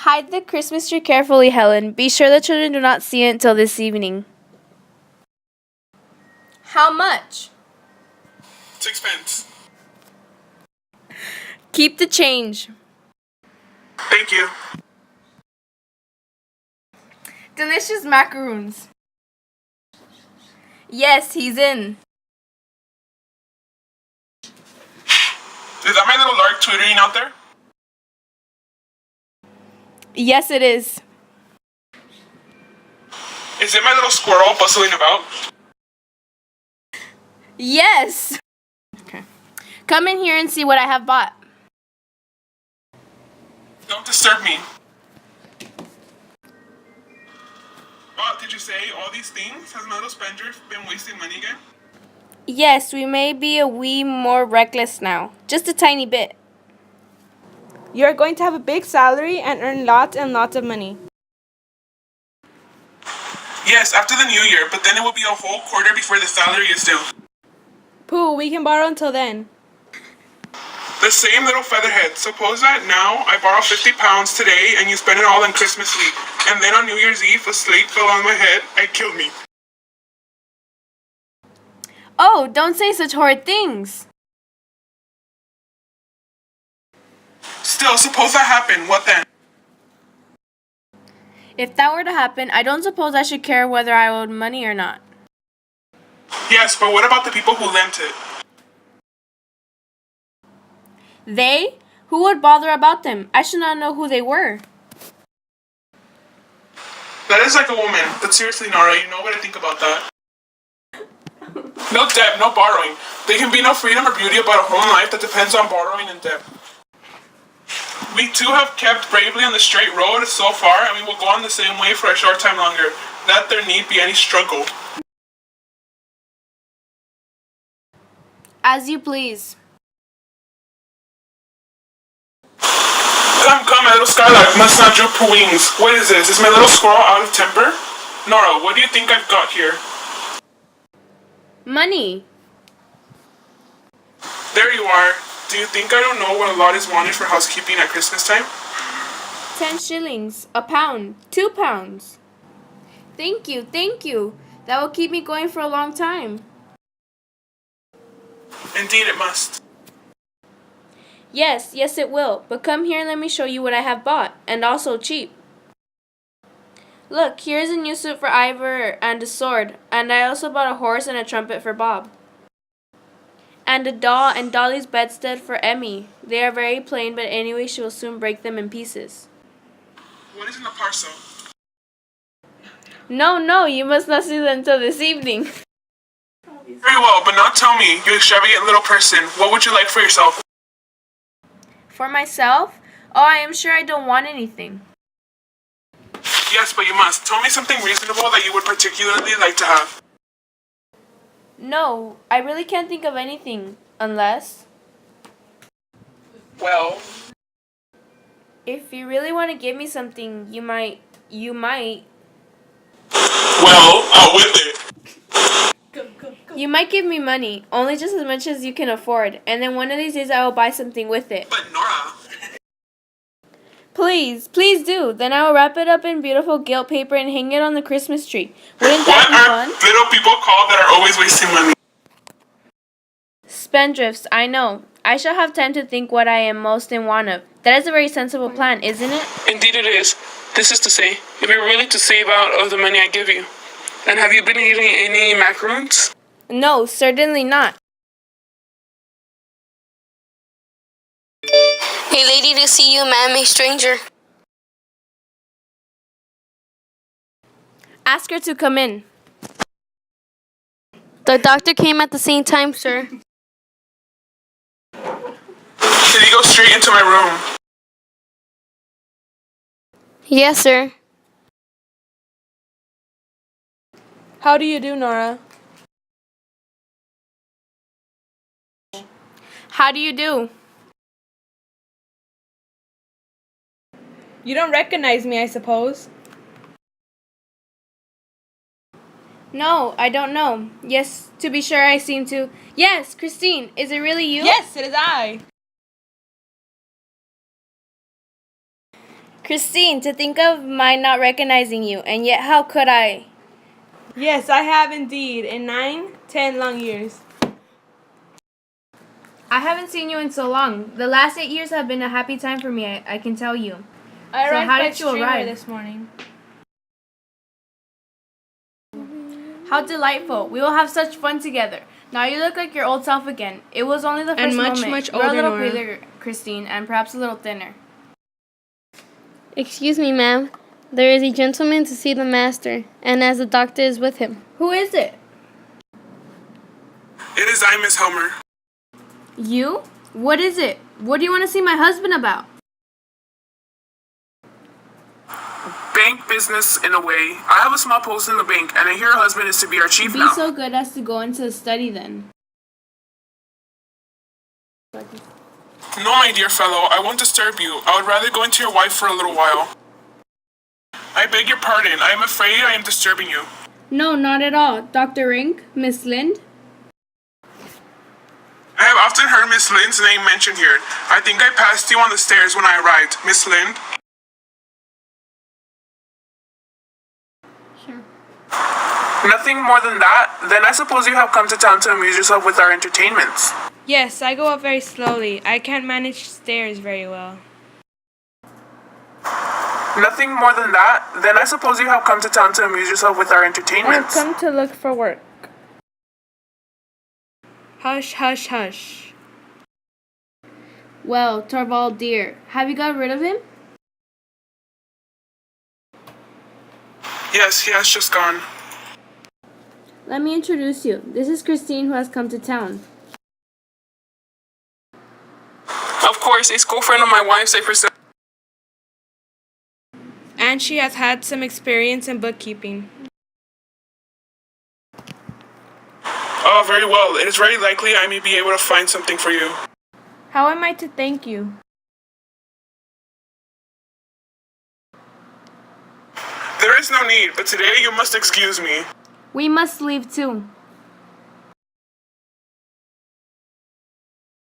Hide the Christmas tree carefully, Helen. Be sure the children do not see it until this evening. How much? 6 pence. Keep the change. Thank you. Delicious macaroons. Yes, he's in. Is that my little lark twittering out there? Yes, it is. Is it my little squirrel bustling about? Yes! Okay. Come in here and see what I have bought. Don't disturb me. Did you say all these things? Has my little spender been wasting money again? Yes, we may be a wee more reckless now. Just a tiny bit. You're going to have a big salary and earn lots and lots of money. Yes, after the new year, but then it will be a whole quarter before the salary is due. Pooh, we can borrow until then. The same little featherhead. Suppose that now I borrow 50 pounds today and you spend it all on Christmas week. And then on New Year's Eve, a slate fell on my head and killed me. Oh, don't say such horrid things. Still, suppose that happened. What then? If that were to happen, I don't suppose I should care whether I owed money or not. Yes, but what about the people who lent it? They? Who would bother about them? I should not know who they were. That is like a woman. But seriously, Nora, you know what I think about that? No debt, no borrowing. There can be no freedom or beauty about a home life that depends on borrowing and debt. We too have kept bravely on the straight road so far, and we will go on the same way for a short time longer. Let there need be any struggle. As you please. Come, my little skylark must not droop her wings. What is this? Is my little squirrel out of temper? Nora, what do you think I've got here? Money. There you are. Do you think I don't know what a lot is wanted for housekeeping at Christmas time? 10 shillings. A pound. 2 pounds. Thank you, thank you. That will keep me going for a long time. Indeed it must. Yes, yes it will. But come here and let me show you what I have bought. And also cheap. Look, here's a new suit for Ivor and a sword. And I also bought a horse and a trumpet for Bob. And a doll and Dolly's bedstead for Emmy. They are very plain, but anyway she will soon break them in pieces. What is in the parcel? No, you must not see them until this evening. Very well, but now tell me, you extravagant little person, what would you like for yourself? For myself? Oh, I am sure I don't want anything. Yes, but you must. Tell me something reasonable that you would particularly like to have. No, I really can't think of anything. Unless... Well... If you really want to give me something, you might... Well, out with it. You might give me money, only just as much as you can afford, and then one of these days I will buy something with it. But Nora... Please do. Then I will wrap it up in beautiful gilt paper and hang it on the Christmas tree. Wouldn't that be fun? What are little people called that are always wasting money? Spendthrifts, I know. I shall have time to think what I am most in want of. That is a very sensible plan, isn't it? Indeed it is. This is to say, if you're willing to save out of the money I give you. And have you been eating any macaroons? No, certainly not. Hey lady, to see you, ma'am, a stranger. Ask her to come in. The doctor came at the same time, sir. Did he go straight into my room? Yes, sir. How do you do, Nora? How do you do? You don't recognize me, I suppose. No, I don't know. Yes, to be sure I seem to... Yes, Christine, is it really you? Yes, it is I. Christine, to think of my not recognizing you, and yet how could I? Yes, I have indeed, in 9, 10 long years. I haven't seen you in so long. The last 8 years have been a happy time for me, I can tell you. I So arrived how by did you streamer arrive? this morning. How delightful. We will have such fun together. Now you look like your old self again. It was only the first much, moment. much You're a older, little Nora. paler, Christine, and perhaps a little thinner. Excuse me, ma'am. There is a gentleman to see the master, and as the doctor is with him. Who is it? It is I, Miss Helmer. You? What is it? What do you want to see my husband about? Bank business in a way. I have a small post in the bank, and I hear her husband is to be our chief Be now. so good as to go into the study then. No, my dear fellow, I won't disturb you. I would rather go into your wife for a little while. I beg your pardon. I am afraid I am disturbing you. No, not at all. Dr. Rink? Miss Lind? I have often heard Miss Lind's name mentioned here. I think I passed you on the stairs when I arrived. Miss Lind? Sure. Nothing more than that? Then I suppose you have come to town to amuse yourself with our entertainments. Yes, I go up very slowly. I can't manage stairs very well. Nothing more than that? Then I suppose you have come to town to amuse yourself with our I have entertainments. come to look for work. Hush, hush, hush. Well, Torvald dear, have you got rid of him? Yes, he has just gone. Let me introduce you. This is Christine who has come to town. Of course, a school friend of my wife's, I presume. And she has had some experience in bookkeeping. Oh, very well. It is very likely I may be able to find something for you. How am I to thank you? There is no need, but today you must excuse me. We must leave too.